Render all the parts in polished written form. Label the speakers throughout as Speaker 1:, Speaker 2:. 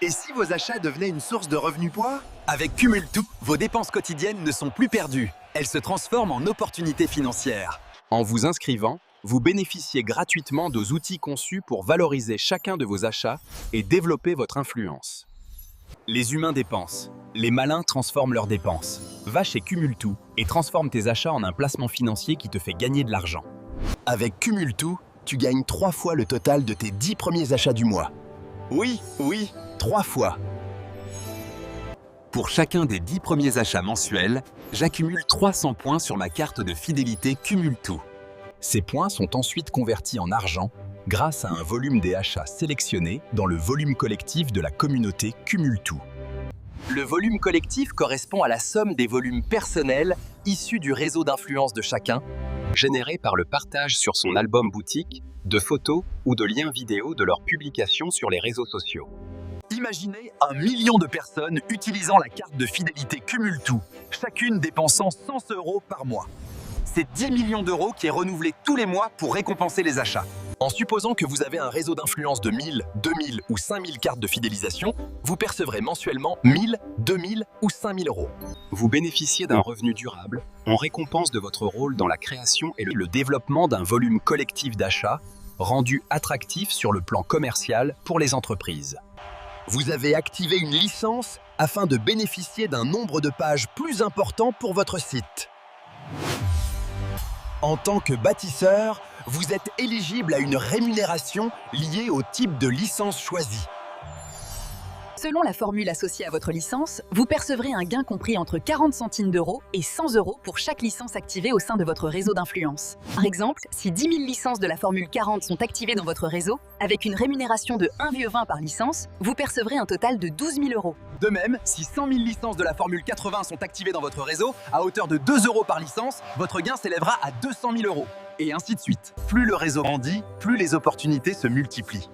Speaker 1: Et si vos achats devenaient une source de revenus poids?
Speaker 2: Avec Cumul'Two, vos dépenses quotidiennes ne sont plus perdues. Elles se transforment en opportunités financières.
Speaker 3: En vous inscrivant, vous bénéficiez gratuitement de outils conçus pour valoriser chacun de vos achats et développer votre influence.
Speaker 2: Les humains dépensent. Les malins transforment leurs dépenses. Va chez Cumul'Two et transforme tes achats en un placement financier qui te fait gagner de l'argent.
Speaker 1: Avec Cumul'Two, tu gagnes 3 fois le total de tes 10 premiers achats du mois. Oui, 3 fois.
Speaker 2: Pour chacun des 10 premiers achats mensuels, j'accumule 300 points sur ma carte de fidélité Cumul'Two. Ces points sont ensuite convertis en argent grâce à un volume des achats sélectionnés dans le volume collectif de la communauté Cumul'Two. Le volume collectif correspond à la somme des volumes personnels issus du réseau d'influence de chacun,
Speaker 3: Générés par le partage sur son album boutique, de photos ou de liens vidéo de leurs publications sur les réseaux sociaux.
Speaker 2: Imaginez 1 million de personnes utilisant la carte de fidélité Cumul'Two, chacune dépensant 100 € par mois. C'est 10 millions d'euros qui est renouvelé tous les mois pour récompenser les achats. En supposant que vous avez un réseau d'influence de 1000, 2000 ou 5000 cartes de fidélisation, vous percevrez mensuellement 1000, 2000 ou 5000 €.
Speaker 3: Vous bénéficiez d'un revenu durable en récompense de votre rôle dans la création et le développement d'un volume collectif d'achats rendu attractif sur le plan commercial pour les entreprises.
Speaker 1: Vous avez activé une licence afin de bénéficier d'un nombre de pages plus important pour votre site. En tant que bâtisseur, vous êtes éligible à une rémunération liée au type de licence choisie.
Speaker 4: Selon la formule associée à votre licence, vous percevrez un gain compris entre 40 centimes d'euros et 100 € pour chaque licence activée au sein de votre réseau d'influence. Par exemple, si 10 000 licences de la formule 40 sont activées dans votre réseau, avec une rémunération de 1,20 par licence, vous percevrez un total de 12 000 €.
Speaker 2: De même, si 100 000 licences de la formule 80 sont activées dans votre réseau, à hauteur de 2 € par licence, votre gain s'élèvera à 200 000 €. Et ainsi de suite.
Speaker 1: Plus le réseau grandit, plus les opportunités se multiplient.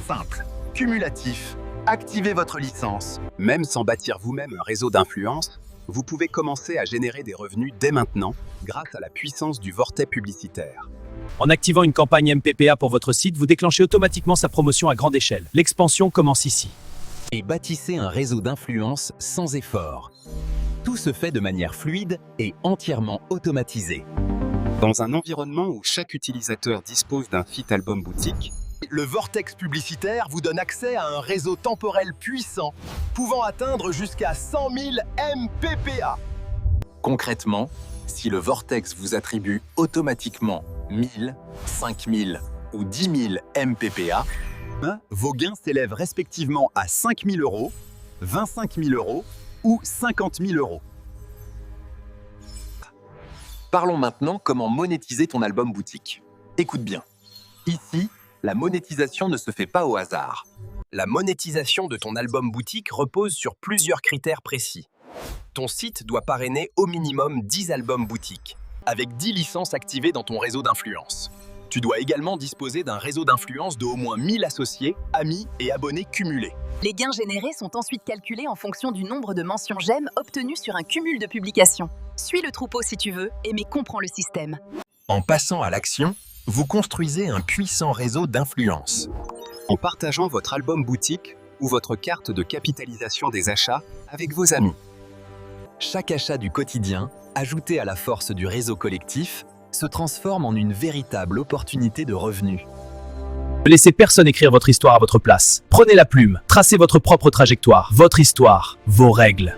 Speaker 1: Simple, cumulatif. Activez votre licence.
Speaker 3: Même sans bâtir vous-même un réseau d'influence, vous pouvez commencer à générer des revenus dès maintenant grâce à la puissance du vortex publicitaire.
Speaker 5: En activant une campagne MPPA pour votre site, vous déclenchez automatiquement sa promotion à grande échelle. L'expansion commence ici.
Speaker 2: Et bâtissez un réseau d'influence sans effort. Tout se fait de manière fluide et entièrement automatisée.
Speaker 3: Dans un environnement où chaque utilisateur dispose d'un feed album boutique,
Speaker 1: Le vortex publicitaire vous donne accès à un réseau temporel puissant, pouvant atteindre jusqu'à 100 000 MPPA.
Speaker 2: Concrètement, si le vortex vous attribue automatiquement 1000, 5000 ou 10 000 MPPA, vos gains s'élèvent respectivement à 5 000 €, 25 000 € ou 50 000 €. Parlons maintenant comment monétiser ton album boutique. Écoute bien. Ici, la monétisation ne se fait pas au hasard. La monétisation de ton album boutique repose sur plusieurs critères précis. Ton site doit parrainer au minimum 10 albums boutiques, avec 10 licences activées dans ton réseau d'influence. Tu dois également disposer d'un réseau d'influence de au moins 1000 associés, amis et abonnés cumulés.
Speaker 4: Les gains générés sont ensuite calculés en fonction du nombre de mentions j'aime obtenues sur un cumul de publications. Suis le troupeau si tu veux, mais comprends le système.
Speaker 1: En passant à l'action, vous construisez un puissant réseau d'influence.
Speaker 3: en partageant votre album boutique ou votre carte de capitalisation des achats avec vos amis.
Speaker 2: Chaque achat du quotidien, ajouté à la force du réseau collectif, se transforme en une véritable opportunité de revenus.
Speaker 5: Ne laissez personne écrire votre histoire à votre place. Prenez la plume, tracez votre propre trajectoire, votre histoire, vos règles.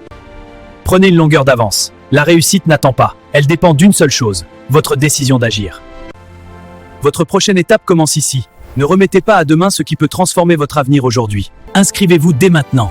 Speaker 5: Prenez une longueur d'avance. La réussite n'attend pas. Elle dépend d'une seule chose, votre décision d'agir. Votre prochaine étape commence ici. Ne remettez pas à demain ce qui peut transformer votre avenir aujourd'hui. Inscrivez-vous dès maintenant.